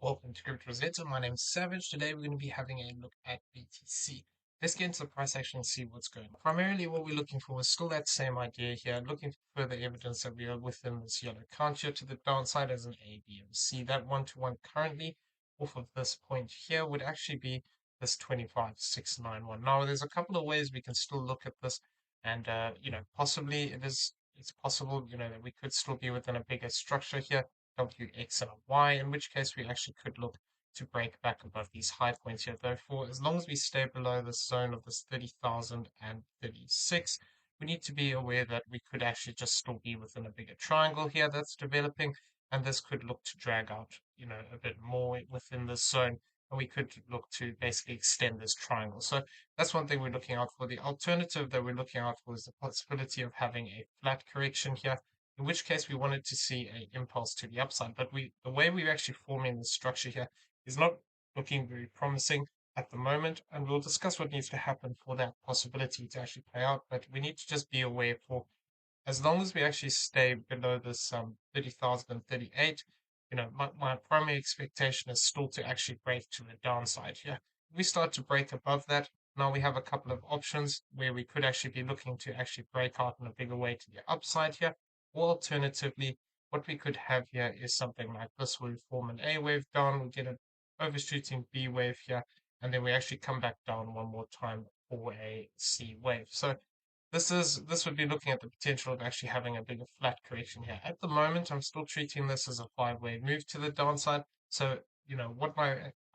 Welcome to Crypto Rosetta. My name's Savage. Today we're going to be having a look at BTC. Let's get into the price action and see what's going on. Primarily what we're looking for is still that same idea here, looking for further evidence that we are within this yellow count here to the downside as an A, B, and C. That one-to-one currently off of this point here would actually be this 25,691. Now there's a couple of ways we can still look at this and possibly it's possible, that we could still be within a bigger structure here W, X, and a Y, in which case we actually could look to break back above these high points here. Therefore, as long as we stay below this zone of this 30,036, we need to be aware that we could actually just still be within a bigger triangle here that's developing, and this could look to drag out, a bit more within this zone, and we could look to basically extend this triangle. So that's one thing we're looking out for. The alternative that we're looking out for is the possibility of having a flat correction here, in which case we wanted to see an impulse to the upside. But the way we're actually forming the structure here is not looking very promising at the moment, and we'll discuss what needs to happen for that possibility to actually play out. But we need to just be aware for as long as we actually stay below this 30,038, my primary expectation is still to actually break to the downside here. If we start to break above that, now we have a couple of options where we could actually be looking to actually break out in a bigger way to the upside here. Or alternatively, what we could have here is something like this where we form an A wave down, we get an overshooting B wave here, and then we actually come back down one more time for a C wave. So this would be looking at the potential of actually having a bigger flat correction here. At the moment, I'm still treating this as a five-way move to the downside. So,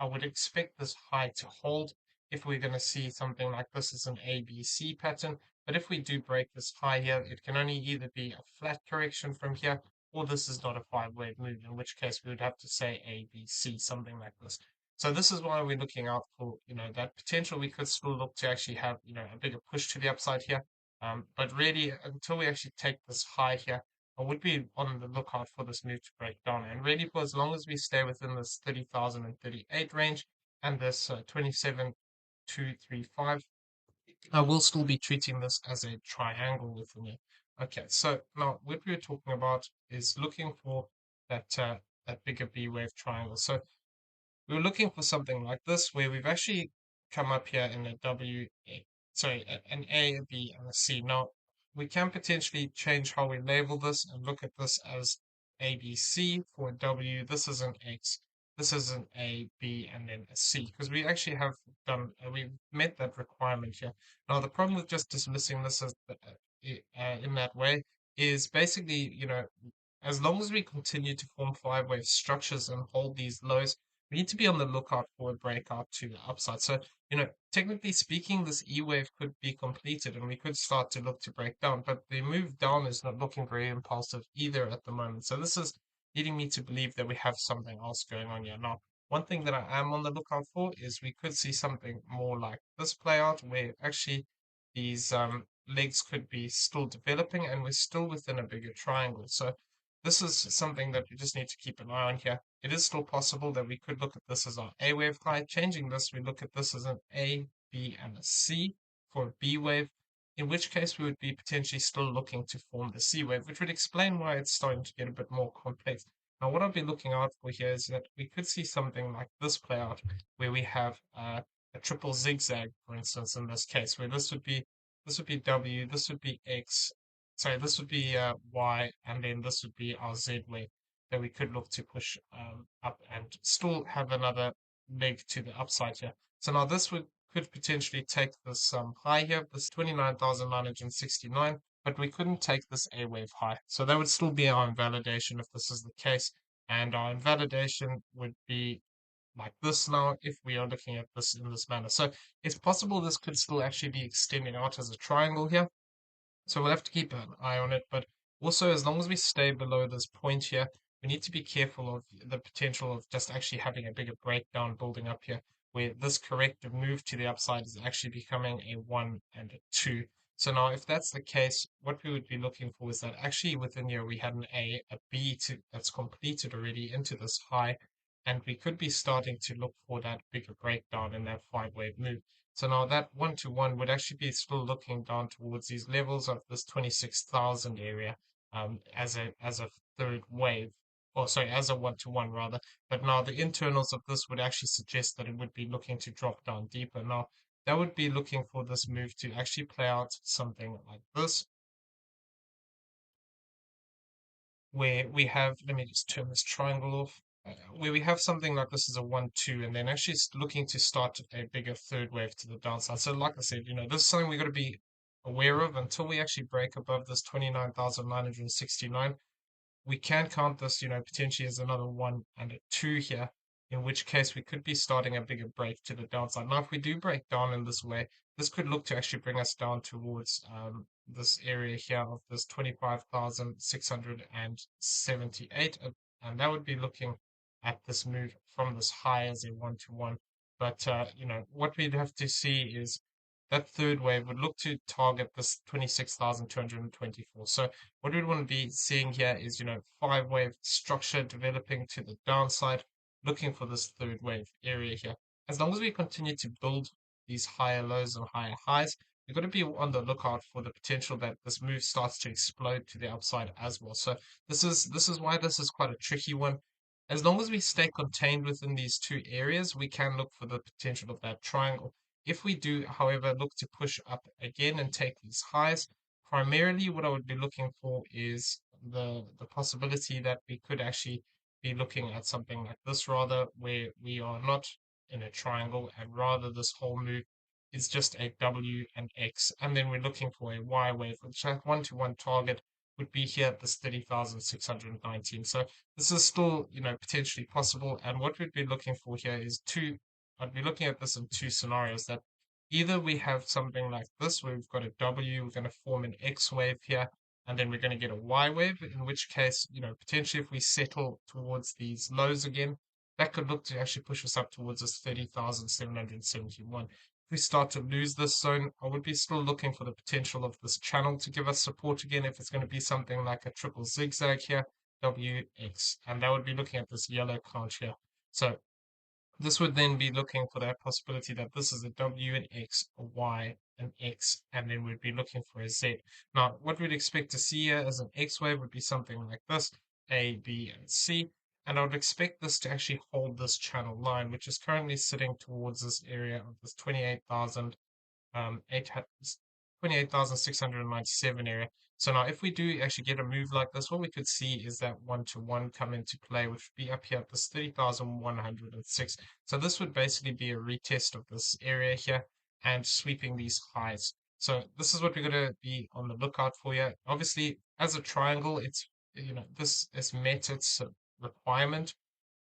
I would expect this high to hold if we're going to see something like this as an ABC pattern. But if we do break this high here, it can only either be a flat correction from here, or this is not a five-way move, in which case we would have to say ABC, something like this. So this is why we're looking out for, that potential. We could still look to actually have, a bigger push to the upside here. But really, until we actually take this high here, I would be on the lookout for this move to break down. And really, for as long as we stay within this 30,038 range and this 27,235, I will still be treating this as a triangle within it. Okay, so now what we're talking about is looking for that bigger B wave triangle. So we were looking for something like this, where we've actually come up here in a an A, a B, and a C. Now, we can potentially change how we label this and look at this as A, B, C for a W. This is an X. This is an A, B, and then a C, because we actually have we've met that requirement here. Now, the problem with just dismissing this as in that way is basically, as long as we continue to form five-wave structures and hold these lows, we need to be on the lookout for a breakout to the upside. So, technically speaking, this E wave could be completed and we could start to look to break down, but the move down is not looking very impulsive either at the moment. So this is leading me to believe that we have something else going on here. Now, one thing that I am on the lookout for is we could see something more like this play out, where actually these legs could be still developing and we're still within a bigger triangle. So this is something that we just need to keep an eye on here. It is still possible that we could look at this as our A wave high. Changing this, we look at this as an A, B, and a C for a B wave, in which case we would be potentially still looking to form the C wave, which would explain why it's starting to get a bit more complex. Now, what I'll be looking out for here is that we could see something like this play out, where we have a triple zigzag, for instance, in this case, where this would be W, this would be X, sorry, this would be Y, and then this would be our Z wave that we could look to push up and still have another leg to the upside here. So now this could potentially take this high here, this 29,969, but we couldn't take this A wave high. So that would still be our invalidation if this is the case. And our invalidation would be like this now if we are looking at this in this manner. So it's possible this could still actually be extending out as a triangle here. So we'll have to keep an eye on it. But also, as long as we stay below this point here, we need to be careful of the potential of just actually having a bigger breakdown building up here, where this corrective move to the upside is actually becoming a 1 and a 2. So now, if that's the case, what we would be looking for is that actually within here we had an a B that's completed already into this high, and we could be starting to look for that bigger breakdown in that five-wave move. So now that one-to-one would actually be still looking down towards these levels of this 26,000 area as a third wave or sorry, as a one-to-one rather. But now the internals of this would actually suggest that it would be looking to drop down deeper. Now, that would be looking for this move to actually play out something like this, where we have, let me just turn this triangle off, where we have something like this as a 1-2, and then actually looking to start a bigger third wave to the downside. So, like I said, this is something we've got to be aware of until we actually break above this 29,969. We can count this, potentially as another 1 and a 2 here, in which case we could be starting a bigger break to the downside. Now, if we do break down in this way, this could look to actually bring us down towards this area here of this 25,678, and that would be looking at this move from this high as a one-to-one. But what we'd have to see is that third wave would look to target this 26,224. So what we'd want to be seeing here is, five-wave structure developing to the downside, looking for this third wave area here. As long as we continue to build these higher lows and higher highs, we've got to be on the lookout for the potential that this move starts to explode to the upside as well. So this is why this is quite a tricky one. As long as we stay contained within these two areas, we can look for the potential of that triangle. If we do, however, look to push up again and take these highs, primarily what I would be looking for is the possibility that we could actually be looking at something like this rather, where we are not in a triangle and rather this whole move is just a W and X, and then we're looking for a Y wave, which that one-to-one target would be here at this 30,619. So this is still, potentially possible. And what we'd be looking for here is I'd be looking at this in two scenarios, that either we have something like this where we've got a W, we're going to form an X wave here, and then we're going to get a Y wave, in which case, potentially if we settle towards these lows again, that could look to actually push us up towards this 30,771. If we start to lose this zone, I would be still looking for the potential of this channel to give us support again if it's going to be something like a triple zigzag here, WX, and that would be looking at this yellow count here. So this would then be looking for that possibility that this is a W and X, a Y and X, and then we'd be looking for a Z. Now, what we'd expect to see here as an X wave would be something like this, A, B, and C. And I would expect this to actually hold this channel line, which is currently sitting towards this area of this 28,697 area. So now if we do actually get a move like this, what we could see is that one-to-one come into play, which would be up here at this 30,106. So this would basically be a retest of this area here and sweeping these highs. So this is what we're going to be on the lookout for here. Obviously, as a triangle, this has met its requirement.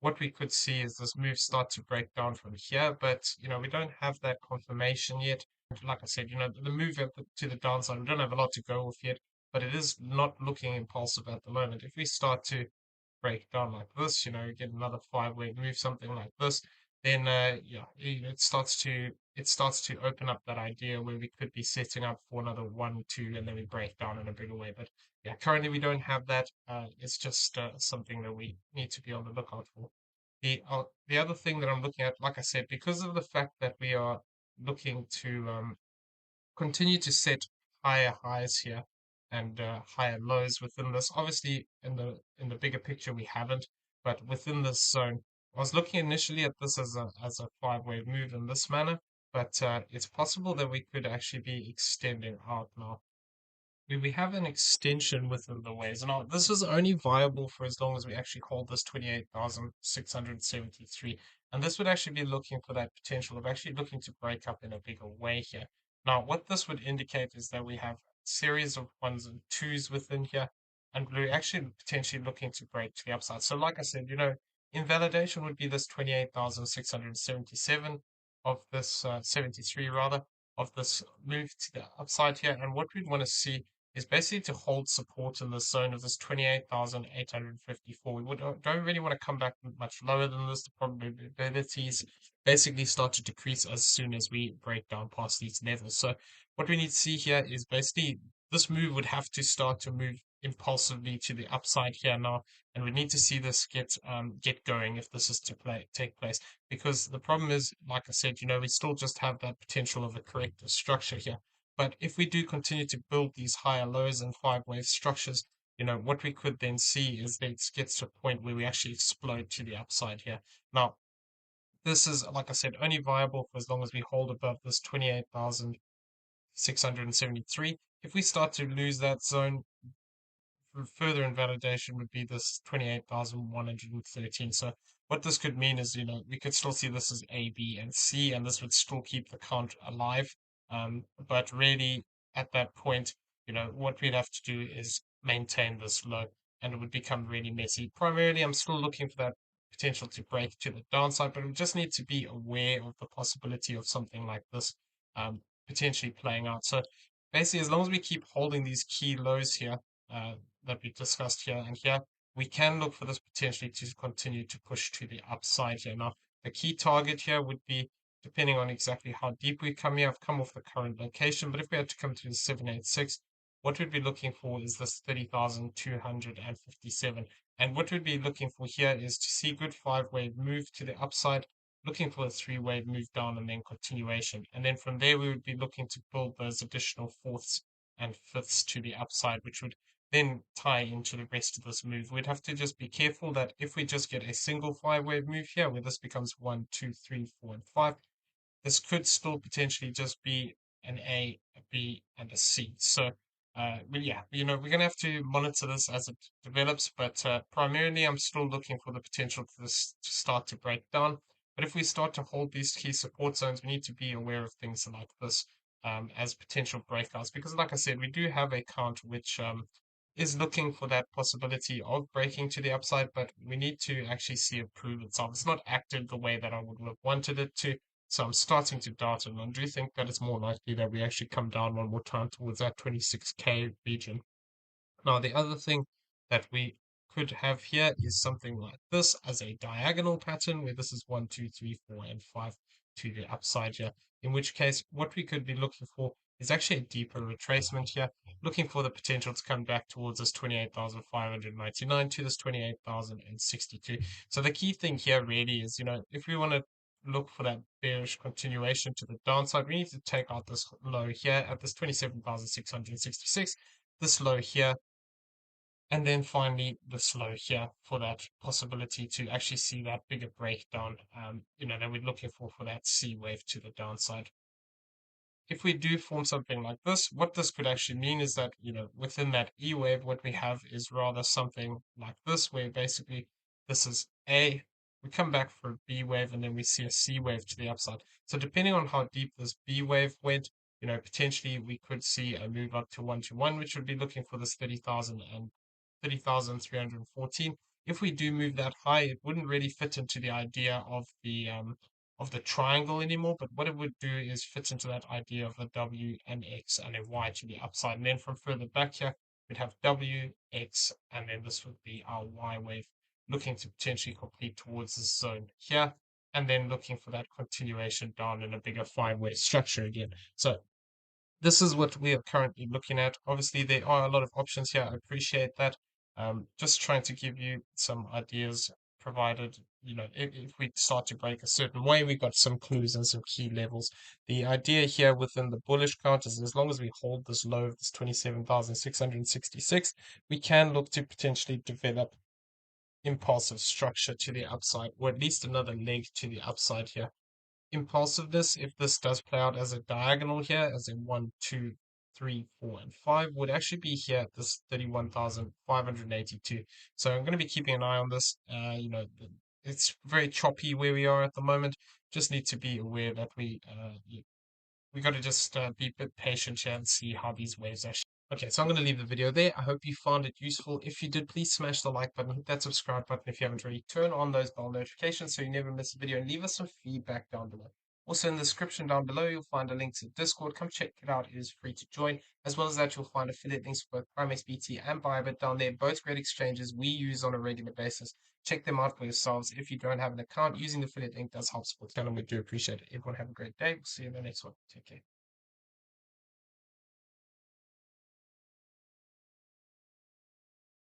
What we could see is this move start to break down from here, but we don't have that confirmation yet. Like I said, the move to the downside, we don't have a lot to go with yet, but it is not looking impulsive at the moment. If we start to break down like this, get another five-wave move, something like this, then yeah, it starts to open up that idea where we could be setting up for another 1, 2, and then we break down in a bigger way. But yeah, currently we don't have that. It's just something that we need to be on the lookout for. The other thing that I'm looking at, like I said, because of the fact that we are looking to continue to set higher highs here and higher lows within this. Obviously, in the bigger picture, we haven't, but within this zone, I was looking initially at this as a five-wave move in this manner, but it's possible that we could actually be extending out now. We have an extension within the waves. Now, this is only viable for as long as we actually hold this 28,673. And this would actually be looking for that potential of actually looking to break up in a bigger way here. Now, what this would indicate is that we have a series of ones and twos within here, and we're actually potentially looking to break to the upside. So, like I said, invalidation would be this 28,677 of this 73 rather of this move to the upside here. And what we'd want to see is basically to hold support in the zone of this 28,854. Don't really want to come back much lower than this. The probabilities basically start to decrease as soon as we break down past these levels. So what we need to see here is basically this move would have to start to move impulsively to the upside here now, and we need to see this get going if this is to take place. Because the problem is, like I said, we still just have that potential of a corrective structure here. But if we do continue to build these higher lows and five-wave structures, what we could then see is that it gets to a point where we actually explode to the upside here. Now, this is, like I said, only viable for as long as we hold above this 28,673. If we start to lose that zone, further invalidation would be this 28,113. So what this could mean is, we could still see this as A, B, and C, and this would still keep the count alive. But really, at that point, what we'd have to do is maintain this low, and it would become really messy. Primarily, I'm still looking for that potential to break to the downside, but we just need to be aware of the possibility of something like this potentially playing out. So basically, as long as we keep holding these key lows here, uh, that we discussed here and here, we can look for this potentially to continue to push to the upside here. Now, the key target here would be, depending on exactly how deep we come here, I've come off the current location, but if we had to come to the 786, what we'd be looking for is this 30,257. And what we'd be looking for here is to see good five-wave move to the upside, looking for a three-wave move down and then continuation. And then from there, we would be looking to build those additional fourths and fifths to the upside, which would then tie into the rest of this move. We'd have to just be careful that if we just get a single five-wave move here, where this becomes 1, 2, 3, 4, and 5, this could still potentially just be an A, a B, and a C. So, but yeah, we're going to have to monitor this as it develops, but primarily I'm still looking for the potential for this to start to break down. But if we start to hold these key support zones, we need to be aware of things like this as potential breakouts, because like I said, we do have a count which is looking for that possibility of breaking to the upside, but we need to actually see it prove itself. It's not active the way that I would have wanted it to. So I'm starting to doubt it, and I do think that it's more likely that we actually come down one more time towards that 26K region. Now, the other thing that we could have here is something like this as a diagonal pattern, where this is 1, 2, 3, 4, and 5 to the upside here. In which case, what we could be looking for is actually a deeper retracement here, looking for the potential to come back towards this 28,599 to this 28,062. So the key thing here really is, if we want to look for that bearish continuation to the downside, we need to take out this low here at this 27,666, this low here, and then finally this low here for that possibility to actually see that bigger breakdown, that we're looking for that C wave to the downside. If we do form something like this, what this could actually mean is that, within that E wave, what we have is rather something like this, where basically this is A, we come back for a B wave, and then we see a C wave to the upside. So depending on how deep this B wave went, potentially we could see a move up to 121, which would be looking for this 30,000 and 30,314. If we do move that high, it wouldn't really fit into the idea of the triangle anymore, but what it would do is fit into that idea of a W and X and a Y to the upside. And then from further back here, we'd have W, X, and then this would be our Y wave, looking to potentially complete towards this zone here, and then looking for that continuation down in a bigger five-wave structure again. So this is what we are currently looking at. Obviously, there are a lot of options here. I appreciate that. Just trying to give you some ideas, provided, if we start to break a certain way, we've got some clues and some key levels. The idea here within the bullish count is, as long as we hold this low of this 27,666, we can look to potentially develop impulsive structure to the upside, or at least another leg to the upside here. Impulsiveness, if this does play out as a diagonal here, as in 1, 2, 3, 4, and 5, would actually be here at this 31,582. So I'm going to be keeping an eye on this. It's very choppy where we are at the moment. Just need to be aware that we got to just be a bit patient here and see how these waves actually. Okay, so I'm going to leave the video there. I hope you found it useful. If you did, please smash the like button, hit that subscribe button if you haven't already. Turn on those bell notifications so you never miss a video, and leave us some feedback down below. Also, in the description down below, you'll find a link to Discord. Come check it out. It is free to join. As well as that, you'll find affiliate links for both Primax BT and BYBIT down there. Both great exchanges we use on a regular basis. Check them out for yourselves. If you don't have an account, using the affiliate link does help support the channel. We do appreciate it. Everyone have a great day. We'll see you in the next one. Take care.